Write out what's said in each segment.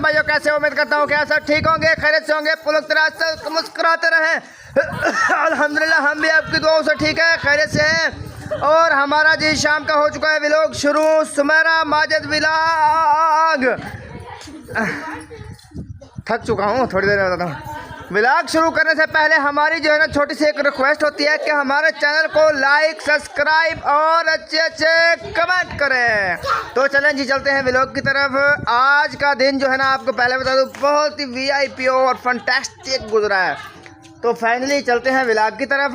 भाइयों, कैसे उम्मीद करता हूँ क्या सब ठीक होंगे, खैरियत से होंगे, पुलक तरह से मुस्कुराते रहें। अल्हम्दुलिल्लाह हम भी आपकी दुआओं से ठीक है, खैरियत से हैं। और हमारा जी शाम का हो चुका है व्लॉग शुरू, सुमेरा माजिद व्लॉग। थक चुका हूँ, थोड़ी देर में बताता हूँ। व्लॉग शुरू करने से पहले हमारी जो है ना छोटी सी एक रिक्वेस्ट होती है कि हमारे चैनल को लाइक, सब्सक्राइब और अच्छे अच्छे कमेंट करें। तो चलें जी, चलते हैं व्लॉग की तरफ। आज का दिन जो है ना आपको पहले बता दूं बहुत ही वीआईपी और फंटास्टिक गुजरा है। तो फाइनली चलते हैं व्लॉग की तरफ।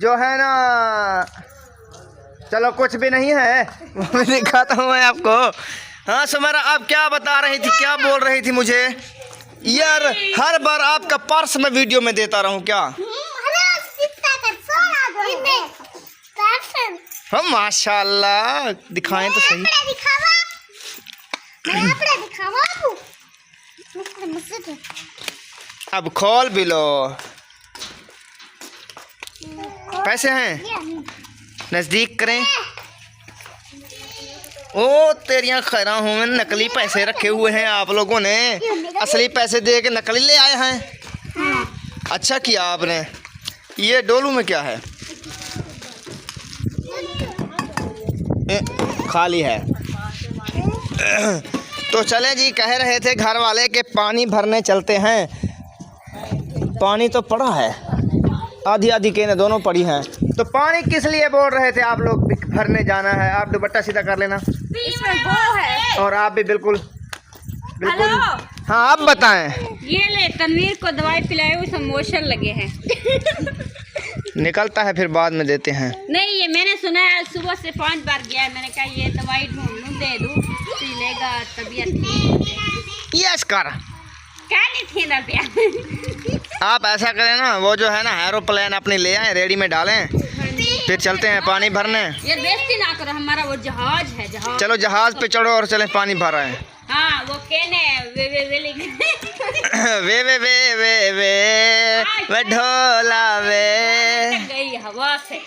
जो है ना चलो कुछ भी नहीं है, मैं दिखाता हूँ मैं आपको। हाँ सुमेरा, आप क्या बता रही थी, क्या बोल रही थी मुझे यार? हर बार आपका पर्स मैं वीडियो में देता रहूं क्या? हाँ माशाल्लाह, दिखाएं तो सही। अब खोल भी लो। पैसे हैं, नजदीक करें। ओ तेरियां खैरा हूँ, मैं नकली पैसे रखे हुए हैं आप लोगों ने, असली पैसे दे के नकली ले आए हैं। अच्छा किया आपने। ये डोलू में क्या है? खाली है। तो चले जी, कह रहे थे घर वाले के पानी भरने चलते हैं। पानी तो पड़ा है, आधी आधी केने दोनों पड़ी हैं। तो पानी किस लिए बोल रहे थे आप लोग भरने जाना है? आप दुपट्टा सीधा कर लेना। इसमें वो है। और आप भी बिल्कुल बिल्कुल। हाँ आप बताएं। ये ले, तनवीर को दवाई पिलाए, उसे मोशन लगे हैं। निकलता है फिर बाद में देते हैं। नहीं, ये मैंने सुना है आज सुबह से 5 बार गया है। मैंने कहा ये दवाई ढूंढ लूं, दे दूं, पी लेगा, तबीयत ठीक। यस कर। क्या नहीं थी रुपया। आप ऐसा करें ना, वो जो है ना एरोप्लेन अपनी ले आए, रेडी में डालें, फिर चलते हैं पानी भरने। ये बेइज्जती ना करो, हमारा वो जहाज है, जहाज। चलो जहाज पे चढ़ो और चलें पानी भर रहे हैं। हाँ वो कहने वे वे वे वे वे वे ढोला वे। गई हवा से।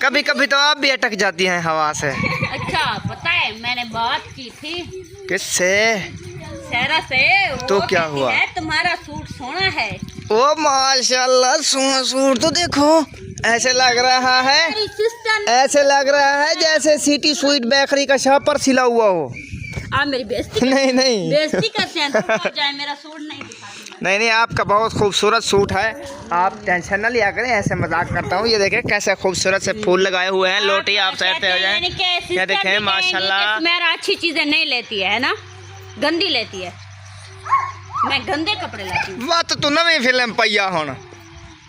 कभी कभी तो आप भी अटक जाती हैं हवा से। अच्छा पता है, मैंने बात की थी किससे? सहरा से। तो क्या हुआ? है तुम्हारा सूट सोना है। ओ माशाल्लाह, सूट तो देखो, ऐसे लग रहा है, ऐसे लग रहा है जैसे सिटी स्वीट बेकरी का शॉप पर सिला हुआ हो। आप मेरी बेइज्जती नहीं नहीं, बेइज्जती करते हैं तो हो जाए, मेरा सूट नहीं दिखा। नहीं, आपका बहुत खूबसूरत सूट है, आप टेंशन ना लिया करें, ऐसे मजाक करता हूँ। ये देखें कैसे खूबसूरत से फूल लगाए हुए हैं। लोटी आप साइड पे हो जाए। ये देखें माशाल्लाह। मेरा अच्छी चीजें नहीं लेती है ना, गंदी लेती है। मैं गंदे कपड़े लाती हूँ। बात तो नवी फिल्म पैया होना।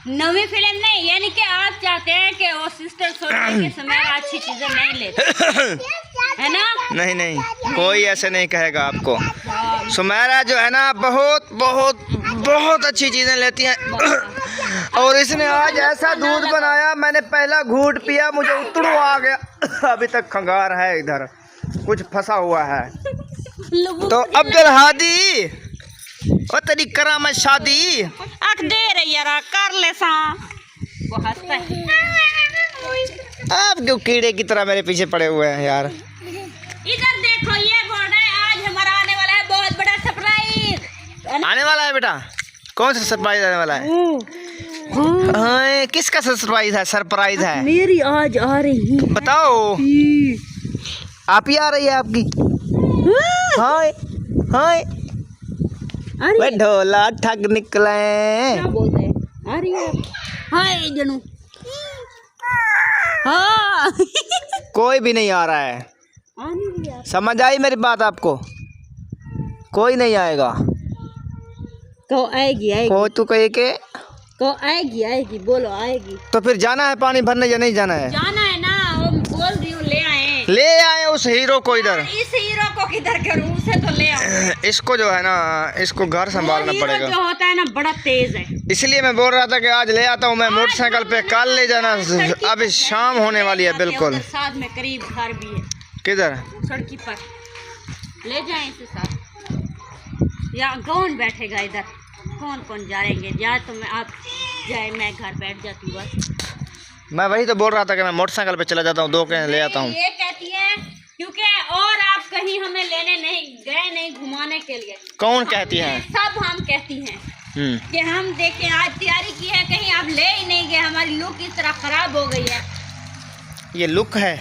नवी फिल्म नहीं, यानी कि आप चाहते हैं कि वो सिस्टर सोचते कि मेरा अच्छी चीजें नहीं लेती है ना? नहीं नहीं, कोई ऐसे नहीं कहेगा आपको। सुमेरा जो है ना बहुत बहुत बहुत अच्छी चीज़ें लेती हैं। और इसने आज ऐसा दूध बनाया, मैंने पहला घूंट पिया, मुझे उतरू आ गया। अभी तक खंगार है, इधर कुछ फंसा हुआ है। तो अब्दुल हादी, ओ तेरी करामत शादी आख दे रही यार, कर ले सा। वो हंसता है। आप क्यों कीड़े की तरह मेरे पीछे पड़े हुए हैं यार? इधर देखो, ये बोल रहा है आज हमारा आने वाला है बहुत बड़ा सरप्राइज। आने वाला है बेटा? कौन सा सरप्राइज आने वाला है? हाँ, किसका सरप्राइज है? सरप्राइज है मेरी आज आ रही है। बताओ। आप ही आ रही है आपकी? हाय हाय, वे ढोला ठग निकले। क्या बोलते हैं? आ रही है। हाय जनू। हाँ। कोई भी नहीं आ रहा है। समझ आई मेरी बात आपको? कोई नहीं आएगा। तो आएगी आएगी। कोई तो कहे के तो आएगी आएगी, बोलो आएगी। तो फिर जाना है पानी भरने या नहीं जाना है? जाना है ना, वो बोल रही हूँ, ले आए उस हीरो को इधर। इस हीरो को किधर करूँ, उसे तो ले आओ। इसको जो है ना, इसको घर संभालना पड़ेगा। जो होता है ना बड़ा तेज है, इसलिए मैं बोल रहा था कि आज ले आता हूँ मैं मोटरसाइकिल पे, कल ले जाना। अभी शाम होने वाली है बिल्कुल। साथ में करीब घर भी है। किधर? सड़की पर ले जाए इसे साथ। या कौन बैठेगा इधर? कौन कौन जाएंगे? जा तो मैं, आप जाए, मैं घर बैठ जाती हूँ बस। मैं वही तो बोल रहा था कि मैं मोटरसाइकिल पे चला जाता हूँ, 2 के ले आता हूँ। ये कहती है क्योंकि और आप कहीं हमें लेने नहीं गए नहीं घुमाने के लिए। कौन कहती है? सब हम कहती हैं कि हम देखें आज तैयारी की है, कहीं आप ले ही नहीं गए, हमारी लुक इस तरह खराब हो गई है। ये लुक है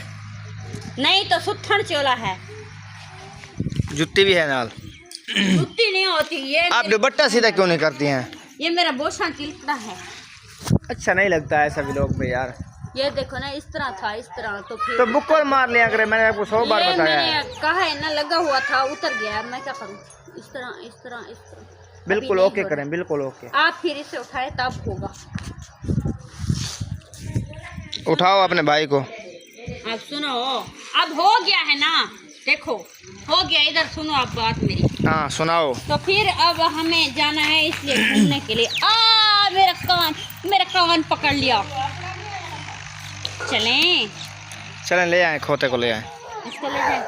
नहीं तो सुथन चोला है। जुत्ती भी है नाल। जुत्ती नहीं होती ये। आप दुपट्टा सीधा क्यों नहीं करती हैं? ये मेरा बोशा चिलता है। अच्छा नहीं लगता ऐसा व्लॉग पे यार। ये देखो ना, इस तरह था, इस तरह तो फिर तो बुक्कर मार लिया करे, मैंने आपको 100 बार ये बताया मैंने है। कहा है ना, लगा हुआ था, उतर गया, मैं क्या करूं? इस तरह इस तरह इस तरह। बिल्कुल अभी ओके नहीं करें, बिल्कुल ओके। आप फिर इसे उठाए तब होगा। उठाओ अपने भाई को। अब सुनो, अब हो गया है ना, देखो हो गया। इधर सुनो आप बात मेरी। हाँ सुनाओ। तो फिर अब हमें जाना है इसलिए घूमने के लिए। मेरा कान पकड़ लिया। चलें, चलें ले आए, खोते को ले आए, इसको ले जाए,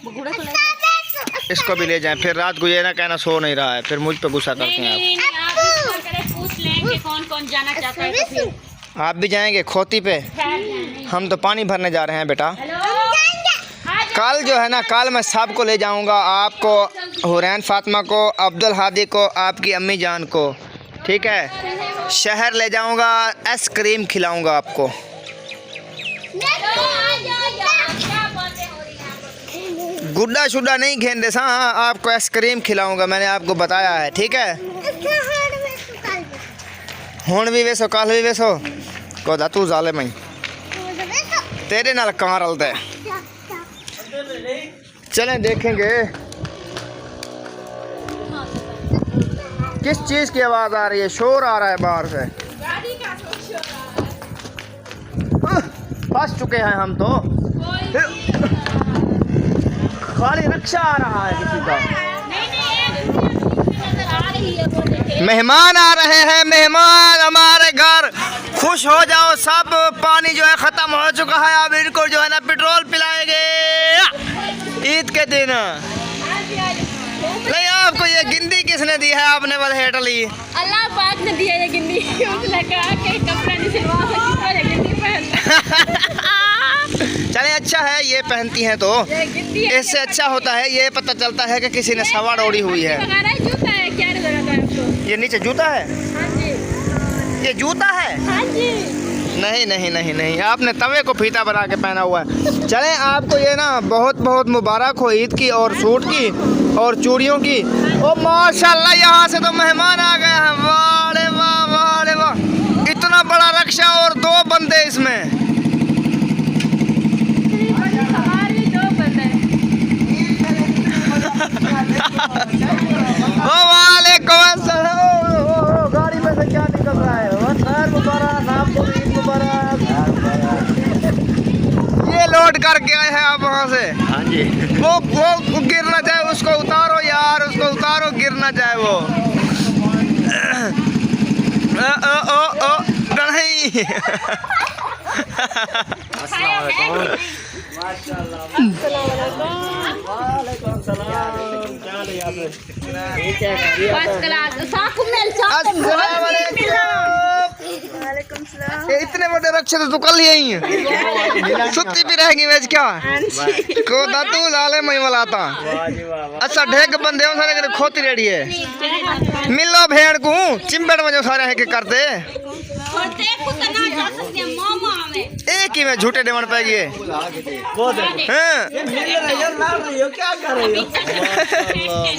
बगुड़ा को ले जाए। इसको भी ले जाएं। फिर रात को ये ना कहना सो नहीं रहा है, फिर मुझ पे गुस्सा करते हैं नहीं, आप इस बार करें, पूछ लें कि कौन कौन जाना चाहता है। तो फिर आप भी जाएंगे खोती पे? हेलो, हम तो पानी भरने जा रहे हैं बेटा। कल जो है ना, कल मैं सबको ले जाऊंगा, आपको, हुरैन फातिमा को, अब्दुल हादी को, आपकी अम्मी जान को, ठीक है? शहर ले जाऊंगा, आइसक्रीम खिलाऊंगा आपको। गुड्डा शुड्डा नहीं खेलते सा, हाँ आपको आइसक्रीम खिलाऊंगा, मैंने आपको बताया है, ठीक है? हुण भी वैसो कल भी वैसो कोदा तू जाले मई तेरे नाल कहाँ रलता है। चलें देखेंगे किस चीज़ की आवाज़ आ रही है, शोर आ रहा है बाहर से। फंस चुके हैं हम तो, खाली रक्षा आ रहा है किसी का। मेहमान आ रहे हैं, मेहमान हमारे घर, खुश हो जाओ सब। पानी जो है ख़त्म हो चुका है, अब इनको जो है ना पेट्रोल पिलाएंगे ईद के दिन। नहीं आपको ये गिंदी किसने दी है? आपने वाले हेट ली? अल्लाह पाक ने दिया ये गिंदी। उसने कहा कि कपड़ा नहीं सिलवा सकती तो ये गिंदी पहन। चले अच्छा है ये पहनती हैं तो इससे अच्छा होता है, ये पता चलता है कि किसी ने सवार ओढ़ी हुई है। जूता है क्या जरूरत है आपको? ये नीचे जूता है? हाँ जी, ये जूता है? हाँ जी। नहीं नहीं नहीं नहीं, आपने तवे को फीता बना के पहना हुआ है। चलें आपको ये ना बहुत बहुत मुबारक हो ईद की, और सूट की, और चूड़ियों की। ओ माशाल्लाह, यहाँ से तो मेहमान आ गए हैं। वाह रे वाह, वाह रे वाह, इतना बड़ा रक्षा और 2 बंदे इसमें। ओ वालेकुम अस्सलाम। गाड़ी में से क्या निकल रहा है? खैर मुबारक, आपको ईद मुबारक। ये लोड करके आए हैं आप वहाँ से? हाँ जी। वो गिर ना जाए, उसको उतारो यार, उसको उतारो, गिर ना जाए वो। ओ नहीं। इतने बड़े रक्षे तो कल यही है, सुत्ती भी रहेंगी वेज क्या को दातू लाले मई वाला था। अच्छा ढेक बंदे हो सारे खोती रेडी है, मिलो भेड़ को चिंबड़ में जो सारे है के करते एक ही में झूठे डेमन पे गए।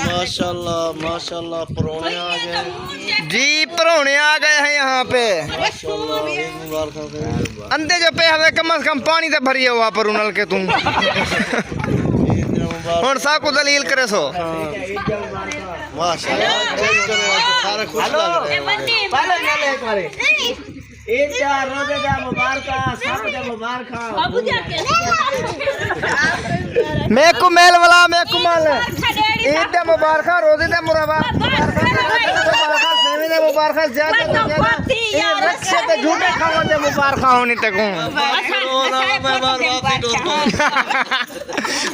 माशाल्लाह माशाल्लाह, परौने आ गए जी, परौने आ गए हैं यहाँ पे। अंधे जो पे हमें कम से कम पानी तो भरिए हुआ पर उनल के तुम और सा को दलील करे सो। माशाल्लाह, सारे खुश लग रहे हैं। ईद का रोजे का मुबारक, सब का मुबारक। मैं को मेल वाला मैं को माल ईद का मुबारक, रोजे का मुबारक, सेवी का मुबारक, ज्यादा ये रक्षे ते झूठे खाओ ते मुबारक होनी तक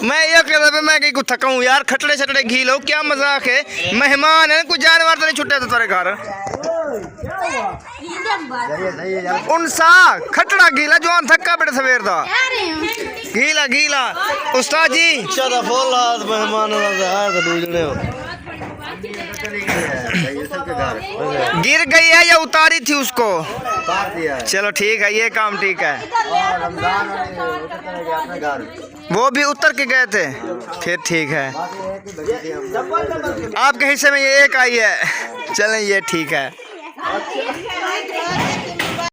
मैं ये कह रहा मैं कहीं को थकाऊं यार, खटड़े छटड़े घी लो, क्या मजाक है। मेहमान है, कुछ जानवर तो नहीं छुट्टे तो तेरे घर। उनसा खटड़ा गीला जवान थक्का बड़े सवेर दा गीला गीला उस्ताद जी चलो फुल हाथ मेहमान तो दूजने हो गिर गई है या उतारी थी उसको? उतार दिया है। चलो ठीक है, ये काम ठीक है। और रमजान में उतर चले गए अपने घर। वो भी उतर के गए थे, फिर ठीक है। बाकी एक ही बची थी हम। आपके हिस्से में ये एक आई है, चलें ये ठीक है।